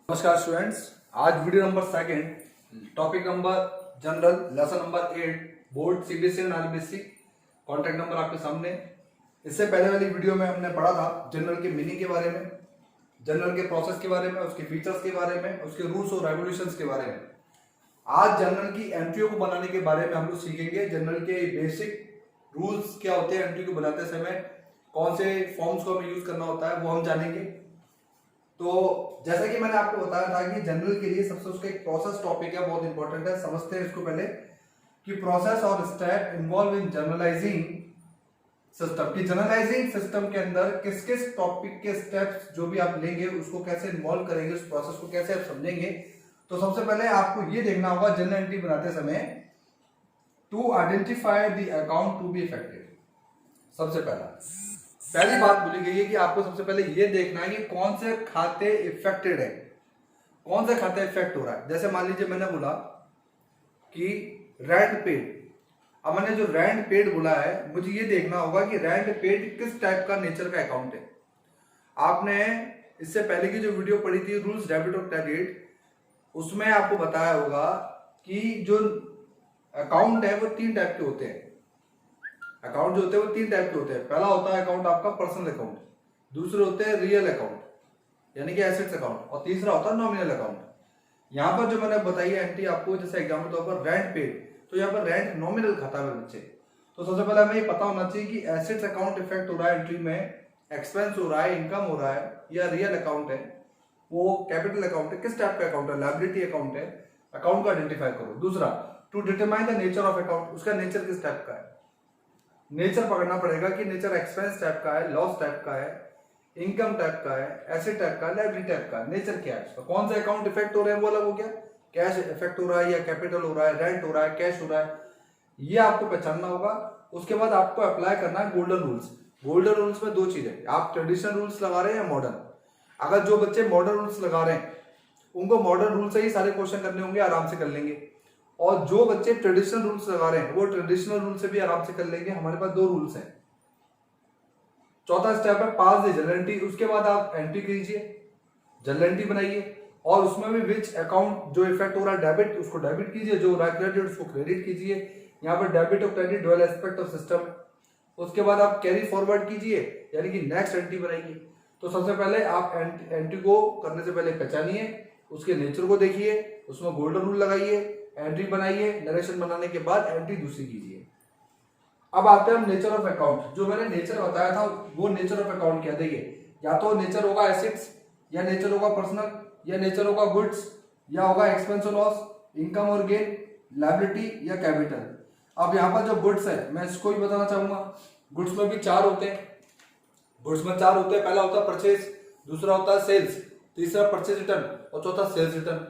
नमस्कार स्टूडेंट्स, आज video number second, topic number general, lesson number 8, board CBSE and RBSE. Contact number आपके सामने। इससे पहले वाली वीडियो में हमने पढ़ा था जनरल के मीनिंग के बारे में, जनरल के प्रोसेस के बारे में, उसके फीचर्स के बारे में, उसके रूल्स और रेगुलेशंस के बारे में। आज जनरल की एंट्रियों को बनाने के बारे में हम लोग सीखेंगे। जनरल के बेसिक रूल्स क्या होते हैं, एंट्री को बनाते समय कौन से फॉर्म्स को हमें यूज करना होता है वो हम जानेंगे। तो जैसा कि मैंने आपको बताया था कि जनरल के लिए सबसे उसका एक प्रोसेस टॉपिक है, बहुत इंपॉर्टेंट है। समझते हैं इसको पहले कि प्रोसेस और step involve in generalizing system. कि जनरलाइजिंग सिस्टम के अंदर किस किस टॉपिक के स्टेप्स जो भी आप लेंगे उसको कैसे इन्वॉल्व करेंगे, उस प्रोसेस को कैसे आप समझेंगे। तो सबसे पहले आपको ये देखना होगा जनरल एंट्री बनाते समय to identify the account to be effective. सबसे पहली बात बोली गई है कि आपको सबसे पहले ये देखना है कि कौन से खाते इफेक्टेड है, कौन से खाते इफेक्ट हो रहा है। जैसे मान लीजिए मैंने बोला कि रेंट पेड। अब मैंने जो रेंट पेड बोला है, मुझे ये देखना होगा कि रेंट पेड किस टाइप का नेचर का अकाउंट है। आपने इससे पहले की जो वीडियो पढ़ी थी रूल्स डेबिट और क्रेडिट, उसमें आपको बताया होगा कि जो अकाउंट है वो 3 टाइप के होते हैं। अकाउंट जो होते हैं वो 3 टाइप के होते हैं। पहला होता है अकाउंट आपका पर्सनल अकाउंट, दूसरे होते हैं रियल अकाउंट यानी कि एसेट्स अकाउंट, और तीसरा होता है नॉमिनल अकाउंट। यहाँ पर जो मैंने बताई है एंट्री आपको, जैसे एग्जाम्पल तौर पर रेंट पेड, तो यहाँ पर रेंट नॉमिनल खाता है बच्चे। तो सबसे पहले हमें ये पता होना चाहिए कि एसेट्स अकाउंट इफेक्ट हो रहा है एंट्री में, एक्सपेंस हो रहा है, इनकम हो रहा है, या रियल अकाउंट है, वो कैपिटल अकाउंट है, किस टाइप का अकाउंट है, लायबिलिटी अकाउंट है। अकाउंट को आइडेंटिफाई करो। दूसरा, to determine the nature of account, उसका नेचर किस टाइप का है। नेचर पकड़ना पड़ेगा कि नेचर एक्सपेंस टाइप का है, लॉस टाइप का है, इनकम टाइप का है, एसेट टाइप का है, लायबिलिटी टाइप का है। नेचर क्या है उसका, कौन सा अकाउंट इफेक्ट हो रहे हैं वो अलग हो गया, कैश इफेक्ट हो रहा है या कैपिटल हो रहा है, रेंट हो रहा है, कैश हो रहा है, ये आपको पहचानना होगा। उसके बाद आपको अप्लाई करना है गोल्डन रूल्स। गोल्डन रूल्स में 2 चीजें, आप ट्रेडिशनल रूल्स लगा रहे हैं या मॉडर्न। अगर जो बच्चे मॉडर्न रूल्स लगा रहे हैं उनको मॉडर्न रूल से ही सारे क्वेश्चन करने होंगे, आराम से कर लेंगे। और जो बच्चे ट्रेडिशनल रूल्स लगा रहे हैं वो ट्रेडिशनल रूल से भी आराम से कर लेंगे। हमारे पास 2 रूल्स हैं। चौथा स्टेप है पास द जनरल एंट्री। उसके बाद आप एंट्री कीजिए, जनरल एंट्री बनाइए, और उसमें भी विच अकाउंट जो इफेक्ट हो रहा है डेबिट, उसको डेबिट कीजिए, जो हो रहा है क्रेडिट उसको क्रेडिट कीजिए। यहाँ पर डेबिट और credit dual aspect of system. उसके बाद आप कैरी फॉरवर्ड कीजिए यानी कि नेक्स्ट एंट्री बनाइए। तो सबसे पहले आप एंट्री को करने से पहले पहचानिए, उसके नेचर को देखिए, उसमें गोल्डन रूल लगाइए, एंट्री बनाइए, नरेशन बनाने के बाद एंट्री दूसरी कीजिए। अब आते हैं हम नेचर ऑफ अकाउंट। जो मैंने नेचर बताया था वो नेचर ऑफ अकाउंट क्या, देखिए या तो नेचर होगा एसेट्स, या नेचर होगा पर्सनल, या नेचर होगा गुड्स, या होगा एक्सपेंस और लॉस, इनकम और गेन, लायबिलिटी या कैपिटल। अब यहाँ पर जो गुड्स है मैं इसको ही बताना चाहूंगा। गुड्स में भी 4 होते हैं। गुड्स में 4 होते हैं। पहला होता है परचेज, दूसरा होता है सेल्स, तीसरा परचेज रिटर्न और चौथा सेल्स रिटर्न।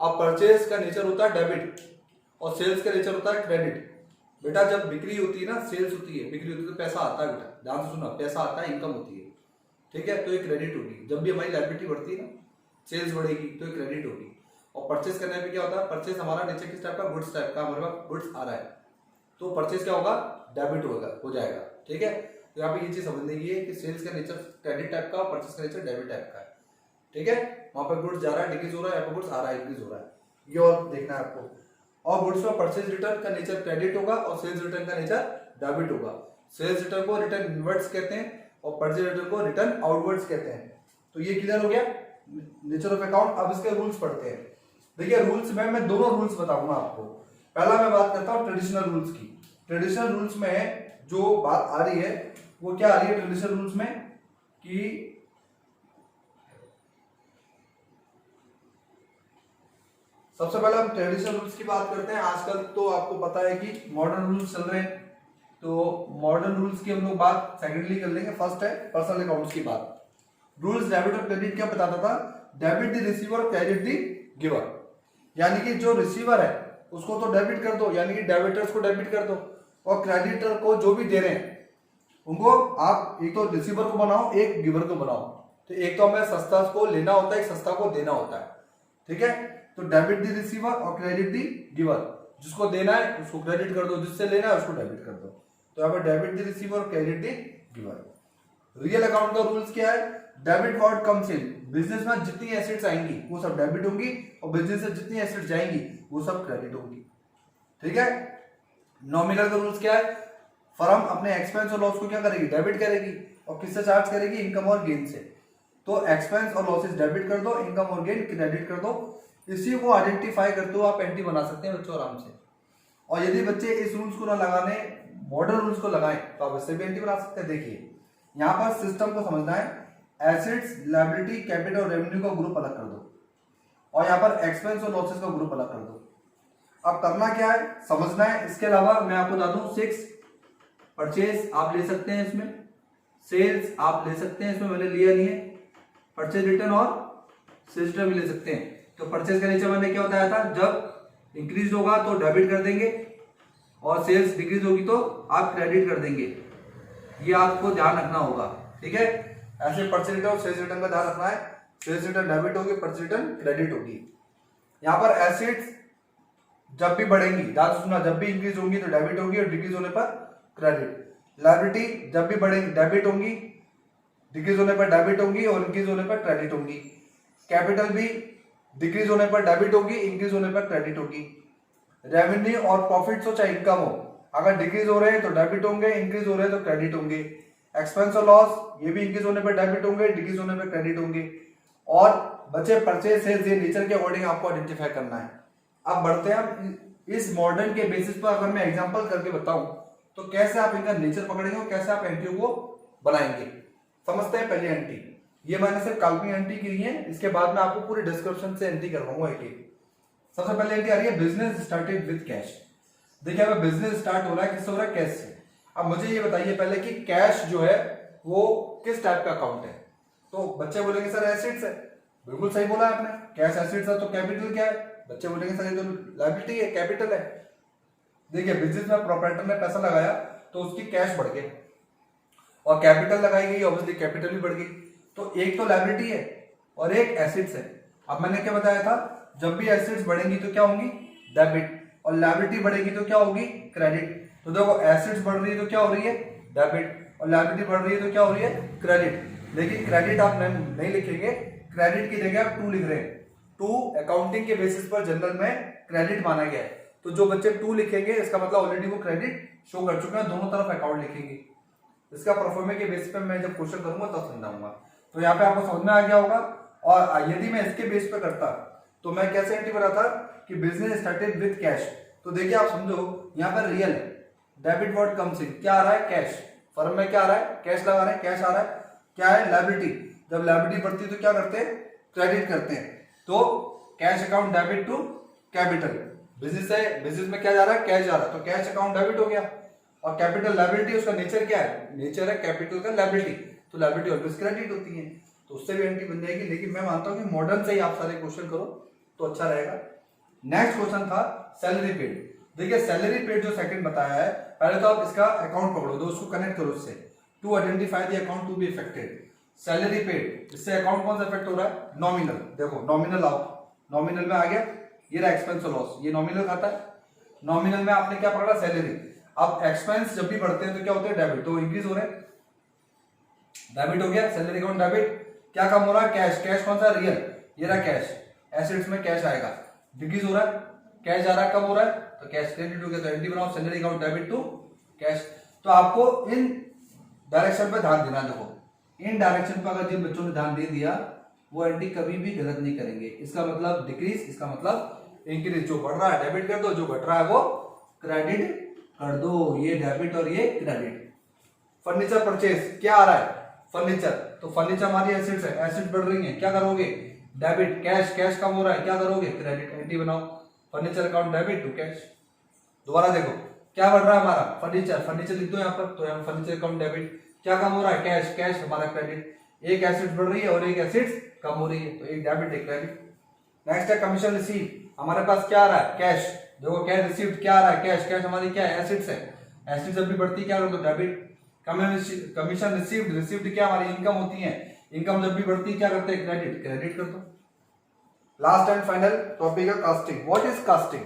अब परचेज का नेचर होता है डेबिट और सेल्स का नेचर होता है क्रेडिट। बेटा जब बिक्री होती है ना, सेल्स होती है, बिक्री होती है तो पैसा आता है। बेटा ध्यान से सुना, पैसा आता है, इनकम होती है, ठीक है, तो ये क्रेडिट होगी। जब भी हमारी लायबिलिटी बढ़ती है ना, सेल्स बढ़ेगी तो ये क्रेडिट होगी। और परचेज करने पे क्या होता है, परचेज हमारा नेचर किस टाइप का, गुड्स टाइप का, हमारे पास गुड्स आ रहा है तो परचेज क्या होगा, डेबिट हो जाएगा, ठीक है। तो यहाँ पे ये चीज समझने की है कि सेल्स का नेचर क्रेडिट टाइप का, परचेज का नेचर डेबिट टाइप का है, ठीक है। वहां पर गुड्स जा रहा है, डिक्रीज हो रहा है, यहाँ पर गुड्स आ रहा है, इंक्रीज हो रहा है, ये और देखना है आपको। और गुड्स में परचेज रिटर्न का नेचर क्रेडिट होगा और सेल्स रिटर्न का नेचर डेबिट होगा। सेल्स रिटर्न को रिटर्न इनवर्ड्स कहते हैं और परचेज रिटर्न को रिटर्न आउटवर्ड्स कहते हैं। तो ये क्लियर हो गया नेचर ऑफ अकाउंट। अब इसके रूल्स पढ़ते हैं। देखिए रूल्स में मैं दोनों रूल्स बताऊंगा आपको। पहला मैं बात करता हूँ ट्रेडिशनल रूल्स की। ट्रेडिशनल रूल्स में जो बात आ रही है वो क्या आ रही है ट्रेडिशनल रूल्स में, कि सबसे पहले हम ट्रेडिशनल रूल्स की बात करते हैं। आजकल तो आपको पता है कि मॉडर्न रूल्स चल रहे हैं, तो मॉडर्न रूल्स की हम लोग बात सेकेंडली कर लेंगे। फर्स्ट है पर्सनल अकाउंट्स की बात। रूल्स डेबिट और क्रेडिट क्या बताता था, debit the receiver, credit the giver. यानी कि जो रिसीवर है उसको तो डेबिट कर दो, यानी कि डेबिटर्स को डेबिट कर दो, और क्रेडिटर को जो भी दे रहे हैं उनको आप एक तो रिसीवर को बनाओ, एक गिवर को बनाओ। तो एक तो हमें सस्ता को लेना होता है, एक सस्ता को देना होता है, ठीक है। तो डेबिट द रिसीवर और क्रेडिट द गिवर। जिसको देना है उसको क्रेडिट कर दो, जिससे लेना है उसको डेबिट कर दो। तो यहाँ पर डेबिट द रिसीवर और credit the giver. Real account का रूल्स क्या है, debit what comes in, business में जितनी एसेट्स आएंगी वो सब डेबिट होंगी और बिजनेस से जितनी एसेट्स जाएंगी वो सब क्रेडिट होंगी। ठीक है। नॉमिनल का रूल्स क्या है, फर्म अपने एक्सपेंस और लॉस को क्या करेगी, डेबिट करेगी और किससे चार्ज करेगी, इनकम और गेन से। तो एक्सपेंस और लॉसेस डेबिट कर दो, इनकम और गेन क्रेडिट कर दो। इसी को आइडेंटिफाई करते हो आप एंट्री बना सकते हैं बच्चों आराम से। और यदि बच्चे इस रूल्स को ना लगाने मॉडल रूल्स को लगाएं तो आप इससे भी एंट्री बना सकते हैं। देखिए यहाँ पर सिस्टम को समझना है, एसेट्स, लायबिलिटी, कैपिटल और रेवेन्यू का ग्रुप अलग कर दो और यहाँ पर एक्सपेंस और लॉसेस का ग्रुप अलग कर दो। अब करना क्या है, समझना है। इसके अलावा मैं आपको बता दूं 6 परचेज आप ले सकते हैं, इसमें सेल्स आप ले सकते हैं, इसमें मैंने लिया नहीं है। परचेज रिटर्न और सेल्स रिटर्न भी ले सकते हैं। तो परचेज का नीचे मैंने क्या बताया था, जब इंक्रीज होगा तो डेबिट कर देंगे और सेल्स डिक्रीज होगी तो आप क्रेडिट कर देंगे। ये आपको ध्यान रखना होगा। ठीक है, ऐसे परचेज रिटर्न और सेल्स रिटर्न का ध्यान रखना है। सेल्स रिटर्न डेबिट होगी, परचेज रिटर्न क्रेडिट होगी। यहाँ पर एसेट्स जब भी बढ़ेंगी, ध्यान से सुनना, जब भी इंक्रीज होंगी तो डेबिट होगी और डिक्रीज होने पर क्रेडिट। लायबिलिटी जब भी बढ़ेंगी डेबिट होंगी, डिक्रीज होने पर डेबिट होंगी और इंक्रीज होने पर क्रेडिट होंगी। कैपिटल भी डिक्रीज होने पर डेबिट होगी, इंक्रीज होने पर क्रेडिट होगी। रेवेन्यू और प्रॉफिट्स हो चाहे इनकम हो, अगर डिक्रीज हो रहे हैं तो डेबिट होंगे, इंक्रीज हो रहे हैं तो क्रेडिट होंगे। एक्सपेंस और लॉस ये भी इंक्रीज होने पर डेबिट होंगे, डिक्रीज होने पर क्रेडिट होंगे। और बचे परचेज सेल्स, ये नेचर के अकॉर्डिंग आपको आइडेंटिफाई करना है। अब बढ़ते हैं इस मॉडर्न के बेसिस पर, अगर मैं एग्जांपल करके बताऊं तो कैसे आप इनका नेचर पकड़ेंगे और कैसे आप एंट्री को बनाएंगे। समझते हैं पहले एंट्री। ये मैंने सिर्फ काल्पनिक एंट्री की है, इसके बाद में आपको पूरी डिस्क्रिप्शन से एंट्री करवाऊंगा एक। सबसे पहले एंट्री आ रही है, बिजनेस स्टार्टेड विद कैश। देखिए अब बिजनेस स्टार्ट हो रहा है, किससे हो रहा है, कैश से। अब मुझे ये बताइए पहले कि कैश जो है वो किस टाइप का अकाउंट है। तो बच्चे बोलेंगे सर एसेट्स है, बिल्कुल सही बोला आपने, कैश एसेट्स है। तो कैपिटल क्या है, बच्चे बोलेंगे सर ये तो लायबिलिटी है, कैपिटल है। देखिए बिजनेस में प्रोप्राइटर ने पैसा लगाया तो उसकी कैश बढ़ गई और कैपिटल लगाई गई, ऑब्वियसली कैपिटल भी बढ़ गई। तो एक तो लायबिलिटी है और एक एसेट्स है। अब मैंने क्या बताया था, जब भी एसेट्स बढ़ेंगी तो क्या होंगी, डेबिट, और लायबिलिटी बढ़ेगी तो क्या होगी, क्रेडिट। तो देखो एसेट्स बढ़ रही है तो क्या हो रही है, डेबिट, और लायबिलिटी बढ़ रही है तो क्या हो रही है, क्रेडिट। लेकिन क्रेडिट आप नहीं लिखेंगे, क्रेडिट की जगह आप टू लिख रहे हैं। टू अकाउंटिंग के बेसिस पर जनरल में क्रेडिट माना गया है। तो जो बच्चे टू लिखेंगे इसका मतलब ऑलरेडी वो क्रेडिट शो कर चुके हैं, दोनों तरफ अकाउंट लिखेंगे। इसका परफॉर्मेंस के बेसिस पे मैं जब क्वेश्चन करूंगा तब समझाऊंगा। तो यहाँ पे आपको समझ में आ गया होगा। और यदि मैं इसके बेस पे करता तो मैं कैसे एंट्री बनाता कि बिजनेस स्टार्टेड विद कैश। तो देखिए आप समझो, यहाँ पर रियल है, डेबिट व्हाट कम्स इन, क्या आ रहा है, कैश। फर्म में क्या आ रहा है, कैश लगा रहे हैं, कैश आ रहा है। क्या है, लायबिलिटी। जब लायबिलिटी बढ़ती है तो क्या करते हैं, क्रेडिट करते हैं। तो cash account debit to capital. Business है, बिजनेस में क्या जा रहा है, कैश जा रहा है, तो कैश अकाउंट डेबिट हो गया। और कैपिटल लायबिलिटी, उसका नेचर क्या है, नेचर है कैपिटल का लायबिलिटी, तो लायबिलिटी ऑलवेज क्रेडिट होती है, तो उससे भी एंट्री बन जाएगी। लेकिन मैं मानता हूं कि मॉडर्न से ही आप सारे क्वेश्चन करो तो अच्छा रहेगा। नेक्स्ट क्वेश्चन था सैलरी पेड। देखिए सैलरी पेड जो सेकंड बताया है, पहले तो आप इसका अकाउंट पकड़ो, तो उसको कनेक्ट करो इससे, to identify the account to be effected. Salary paid, इससे अकाउंट कौन सा इफेक्ट हो रहा है, नॉमिनल। देखो नॉमिनल आओ, नॉमिनल में आ गया, ये रहा एक्सपेंस और लॉस, ये नॉमिनल खाता है। नॉमिनल में आपने क्या पकड़ा, सैलरी। अब एक्सपेंस जब भी बढ़ते हैं तो क्या होते हैं, डेबिट, तो इंक्रीज हो रहे हैं, डेबिट हो गया, सैलरी अकाउंट डेबिट। क्या कम हो रहा है, कैश। कैश कौन सा, रियल, ये रहा कैश, एसेट्स में कैश आएगा। डिक्रीज हो रहा है, कैश जा रहा है, कम हो रहा है, तो कैश क्रेडिट हो गया। तो एंट्री बनाओ, salary account debit to cash. तो आपको इन डायरेक्शन पे ध्यान देना। देखो इन डायरेक्शन पर अगर जिन बच्चों ने ध्यान दे दिया वो एंट्री कभी भी गलत नहीं करेंगे। इसका मतलब डिक्रीज, इसका मतलब इंक्रीज। जो बढ़ रहा है डेबिट कर दो, जो घट रहा है वो क्रेडिट कर दो। ये डेबिट और ये क्रेडिट। फर्नीचर परचेज, क्या आ रहा है, फर्नीचर, तो फर्नीचर हमारी एसेट्स है, एसेट्स बढ़ रही है, क्या करोगे, डेबिट। कैश, कैश कम हो रहा है, क्या करोगे, क्रेडिट। एंट्री बनाओ, furniture account debit to cash. दोबारा देखो क्या बढ़ रहा है हमारा, फर्नीचर, फर्नीचर लिख दो यहाँ पर, तो यहाँ फर्नीचर अकाउंट डेबिट। क्या कम हो रहा है, कैश, कैश हमारा क्रेडिट। एक एसेट्स बढ़ रही है और एक एसेट्स कम हो रही है, तो एक डेबिट एक क्रेडिट। नेक्स्ट है कमीशन रिसीव, हमारे पास क्या आ रहा है, कैश। देखो कैश रिसीव्ड क्या आ रहा है, कैश, कैश हमारी क्या है, एसेट्स है। एसेट्स जब भी बढ़ती है क्या करो, तो डेबिट। कमीशन रिसीव्ड, रिसीव्ड क्या हमारी इनकम होती है, इनकम जब भी बढ़ती है क्या करते हैं, क्रेडिट, क्रेडिट कर दो। लास्ट एंड फाइनल टॉपिक है कास्टिंग। What is casting.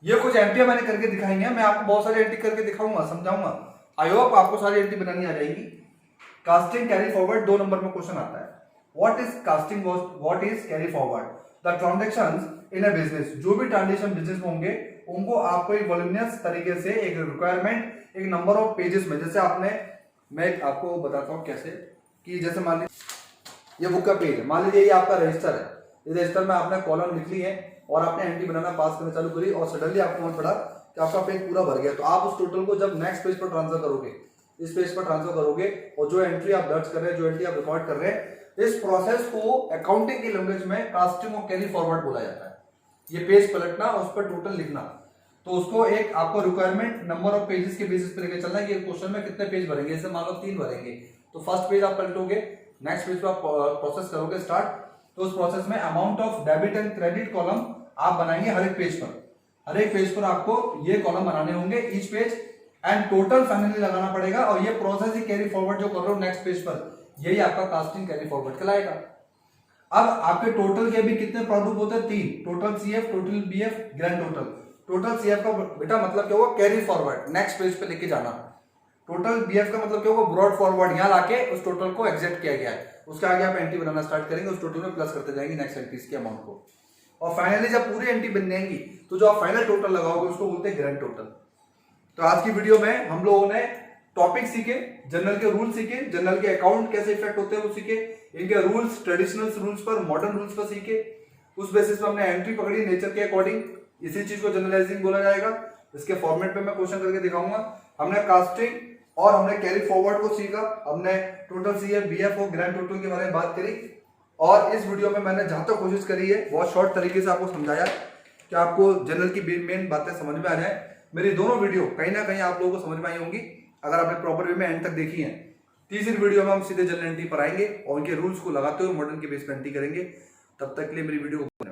ये कुछ एंट्री मैंने करके दिखाई है, मैं आपको बहुत सारी एंट्री करके दिखाऊंगा, समझाऊंगा। आई होप आपको सारी एंट्री बनानी आ जाएगी। कास्टिंग कैरी फॉरवर्ड 2 नंबर में क्वेश्चन आता है। What is casting, what is carry forward? The transactions in a business, जो भी ट्रांजेक्शन बिजनेस में होंगे उनको आपको एक वॉल्यूमिनस तरीके से, एक रिक्वायरमेंट, एक नंबर ऑफ पेजेस में, जैसे मैं आपको बताता हूँ कैसे, कि जैसे मान लीजिए ये बुक का पेज है, मान लीजिए ये आपका रजिस्टर है, इस रजिस्टर में आपने कॉलम लिख ली है और आपने एंट्री बनाना पास करना चालू करी और सडनली आपको मन पड़ा कि आपका पेज पूरा भर गया, तो आप उस टोटल को जब नेक्स्ट पेज पर ट्रांसफर करोगे, इस पेज पर ट्रांसफर करोगे और जो एंट्री आप दर्ज कर रहे हैं, जो एंट्री आप रिकॉर्ड कर रहे हैं, इस प्रोसेस को अकाउंटिंग की लैंग्वेज में कास्टिंग और कैरी फॉरवर्ड बोला जाता है। ये पेज पलटना, उस पर टोटल लिखना, तो उसको एक आपको रिक्वायरमेंट नंबर ऑफ पेजेस के बेसिस पे लेके चलना है कि क्वेश्चन में कितने पेज भरेंगे। जैसे मान लो 3 भरेंगे, तो फर्स्ट पेज आप पलटोगे, नेक्स्ट पेज पर आप प्रोसेस करोगे स्टार्ट, तो उस प्रोसेस में amount of debit and credit column आप बनाएंगे हर एक पेज पर। हर एक पेज पर आपको ये कॉलम बनाने होंगे each page, and total finally लगाना पड़ेगा, और ये प्रोसेस ही कैरी फॉरवर्ड जो कर रहे हो नेक्स्ट पेज पर, यही आपका कास्टिंग कैरी फॉरवर्ड कहलाएगा। अब आपके टोटल के भी कितने प्रारूप होते हैं? 3, total CF, total BF, grand total. Total CF का बेटा मतलब क्या होगा? कैरी फॉरवर्ड, नेक्स्ट पेज पे लेके जाना। टोटल बीएफ का मतलब क्या होगा? ब्रॉड फॉरवर्ड, यहाँ लाके उस टोटल को एग्जेक्ट किया गया है, उसके आगे आप एंट्री बनाना स्टार्ट करेंगे, उस टोटल में प्लस करते जाएंगे नेक्स्ट एंट्रीज के अमाउंट को, और फाइनली जब पूरी एंट्री बन जाएंगी तो जो आप फाइनल टोटल लगाओगे उसको बोलते हैं ग्रैंड टोटल। तो आज की वीडियो में हम लोगों ने टॉपिक सीखे, जनरल के रूल सीखे, जनरल के अकाउंट कैसे इफेक्ट होते हैं वो सीखे, इनके रूल्स, ट्रेडिशनल रूल्स पर, मॉडर्न रूल्स पर सीखे, उस बेसिस पर हमने एंट्री पकड़ी नेचर के अकॉर्डिंग, इसी चीज को जनरलाइजिंग बोला जाएगा। इसके फॉर्मेट पे मैं क्वेश्चन करके दिखाऊंगा। हमने कास्टिंग और हमने कैरी फॉरवर्ड को सीखा, हमने टोटल सीएफ, बीएफ और ग्रैंड टोटल के बारे में बात करी, और इस वीडियो में मैंने जहां तक कोशिश करी है बहुत शॉर्ट तरीके से आपको समझाया कि आपको जनरल की मेन बातें समझ में आ जाए। मेरी दोनों वीडियो कहीं ना कहीं आप लोगों को समझ में आई होंगी अगर आपने प्रॉपर वे में एंड तक देखी है। तीसरी वीडियो में हम सीधे जनरल एंट्री पर आएंगे और उनके रूल्स को लगाते हुए मॉडर्न के बेस पर एंट्री करेंगे। तब तक के लिए मेरी वीडियो को